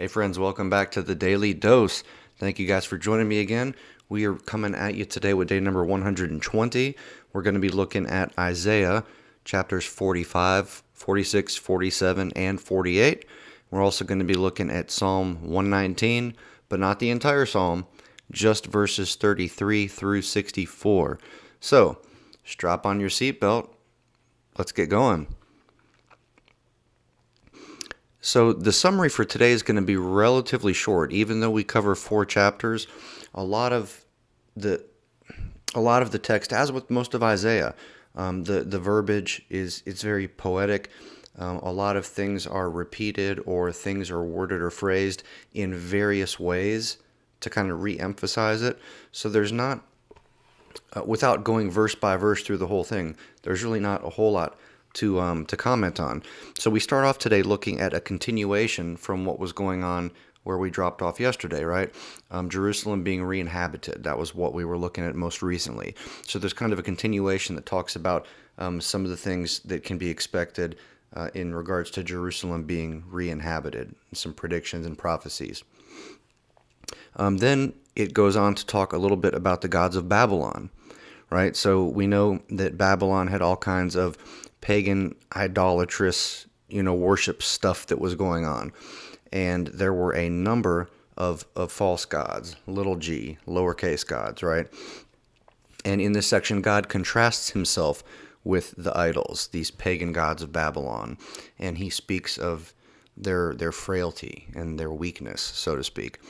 Hey friends, welcome back to the Daily Dose. Thank you guys for joining me again. We are coming at you today with day number 120. We're going to be looking at Isaiah chapters 45, 46, 47, and 48. We're also going to be looking at Psalm 119, but not the entire psalm, just verses 33 through 64. So, strap on your seatbelt. Let's get going. So the summary for today is going to be relatively short, even though we cover 4 chapters. A lot of the text, as with most of Isaiah, the verbiage is it's very poetic. A lot of things are repeated, or things are worded or phrased in various ways to kind of re-emphasize it. So there's not, without going verse by verse through the whole thing, there's really not a whole lot to comment on. So we start off today looking at a continuation from what was going on where we dropped off yesterday, right? Jerusalem being re-inhabited. That was what we were looking at most recently. So there's kind of a continuation that talks about some of the things that can be expected in regards to Jerusalem being re-inhabited, some predictions and prophecies. Then it goes on to talk a little bit about the gods of Babylon, right? So we know that Babylon had all kinds of pagan, idolatrous, worship stuff that was going on. And there were a number of false gods, little g, lowercase gods, right? And in this section, God contrasts himself with the idols, these pagan gods of Babylon. And he speaks of their frailty and their weakness, so to speak.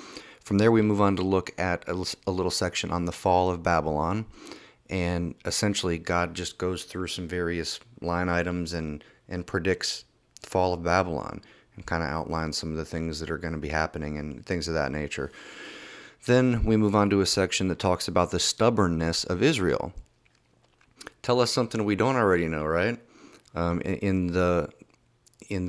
From there, we move on to look at a little section on the fall of Babylon. And essentially, God just goes through some various line items and predicts the fall of Babylon and kind of outlines some of the things that are going to be happening and things of that nature. Then we move on to a section that talks about the stubbornness of Israel. Tell us something we don't already know, right? In the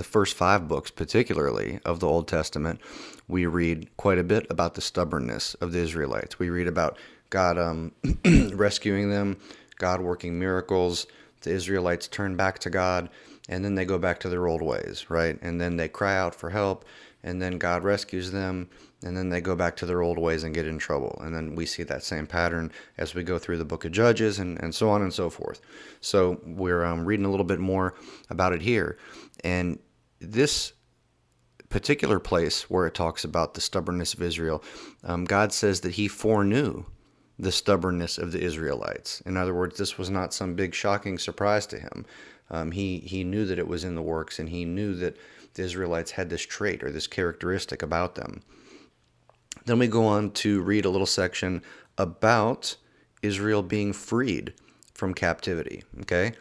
first 5 books, particularly of the Old Testament, we read quite a bit about the stubbornness of the Israelites. We read about God rescuing them, God working miracles, the Israelites turn back to God, and then they go back to their old ways, right? And then they cry out for help, and then God rescues them, and then they go back to their old ways and get in trouble. And then we see that same pattern as we go through the book of Judges and so on and so forth. So we're reading a little bit more about it here. And this particular place where it talks about the stubbornness of Israel, God says that he foreknew the stubbornness of the Israelites. In other words, this was not some big shocking surprise to him. He knew that it was in the works, and he knew that the Israelites had this trait or this characteristic about them. Then we go on to read a little section about Israel being freed from captivity, okay?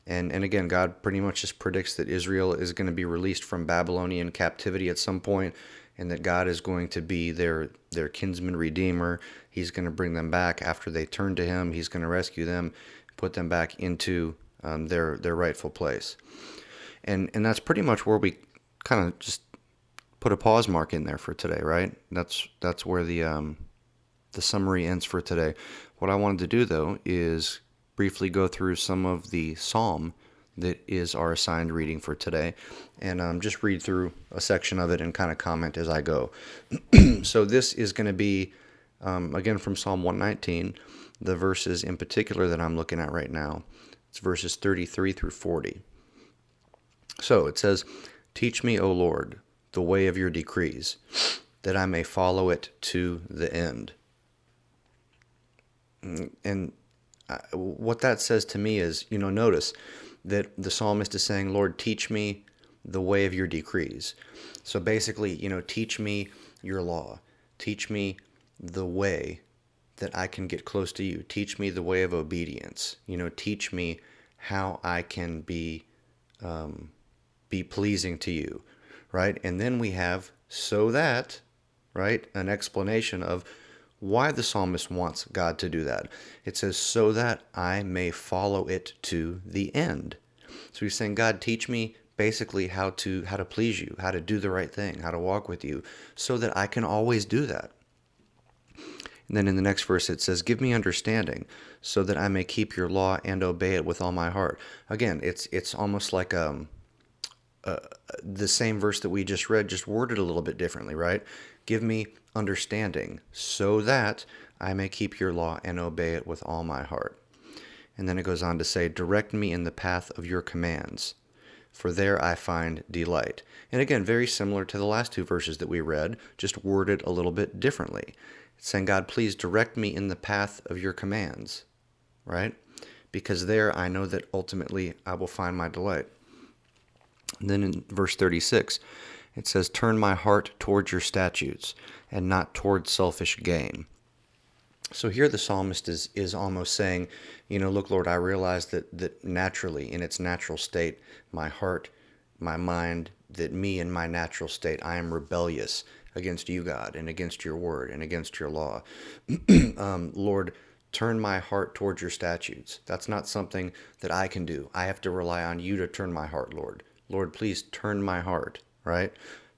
And again, God pretty much just predicts that Israel is going to be released from Babylonian captivity at some point, and that God is going to be their kinsman redeemer. He's going to bring them back after they turn to him. He's going to rescue them, put them back into their rightful place. And that's pretty much where we kind of just put a pause mark in there for today, right? That's where the summary ends for today. What I wanted to do, though, is briefly go through some of the psalm that is our assigned reading for today, and just read through a section of it and kind of comment as I go. So this is going to be, again, from Psalm 119, the verses in particular that I'm looking at right now. It's verses 33 through 40. So it says, "Teach me, O Lord, the way of your decrees, that I may follow it to the end." And what that says to me is, notice that the psalmist is saying, Lord, teach me the way of your decrees. So basically, teach me your law. Teach me the way that I can get close to you. Teach me the way of obedience. Teach me how I can be pleasing to you, right? And then we have so that, right, an explanation of why the psalmist wants God to do that. It says, so that I may follow it to the end. So he's saying, God, teach me basically how to please you, how to do the right thing, how to walk with you, so that I can always do that. And then in the next verse it says, give me understanding, so that I may keep your law and obey it with all my heart. Again, it's almost like a the same verse that we just read, just worded a little bit differently, right? Give me understanding so that I may keep your law and obey it with all my heart. And then it goes on to say, direct me in the path of your commands, for there I find delight. And again, very similar to the last two verses that we read, just worded a little bit differently. It's saying, God, please direct me in the path of your commands, right? Because there I know that ultimately I will find my delight. And then in verse 36, it says, turn my heart towards your statutes and not towards selfish gain. So here the psalmist is almost saying, look, Lord, I realize that naturally, in its natural state, my heart, my mind, that me in my natural state, I am rebellious against you, God, and against your word and against your law. Lord, turn my heart towards your statutes. That's not something that I can do. I have to rely on you to turn my heart, Lord. Lord, please turn my heart, right,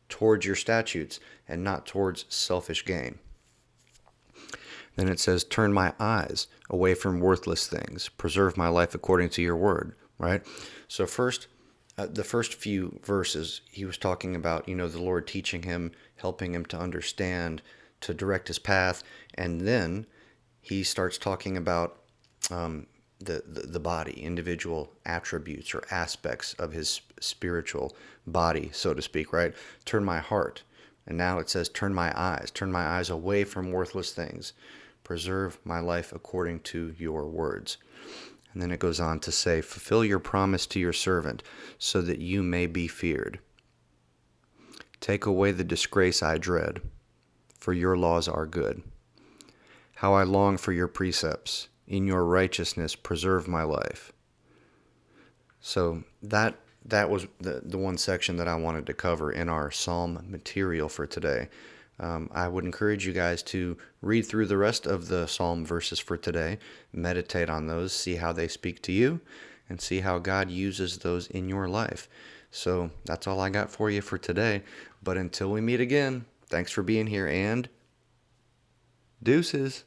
towards your statutes and not towards selfish gain. Then it says, turn my eyes away from worthless things. Preserve my life according to your word, right? So first, the first few verses, he was talking about, the Lord teaching him, helping him to understand, to direct his path. And then he starts talking about the body, individual attributes or aspects of his spiritual body, so to speak, right? Turn my heart. And now it says, turn my eyes away from worthless things. Preserve my life according to your words. And then it goes on to say, fulfill your promise to your servant so that you may be feared. Take away the disgrace I dread, for your laws are good. How I long for your precepts. In your righteousness, preserve my life. So that was the one section that I wanted to cover in our psalm material for today. I would encourage you guys to read through the rest of the psalm verses for today, meditate on those, see how they speak to you, and see how God uses those in your life. So that's all I got for you for today. But until we meet again, thanks for being here, and deuces.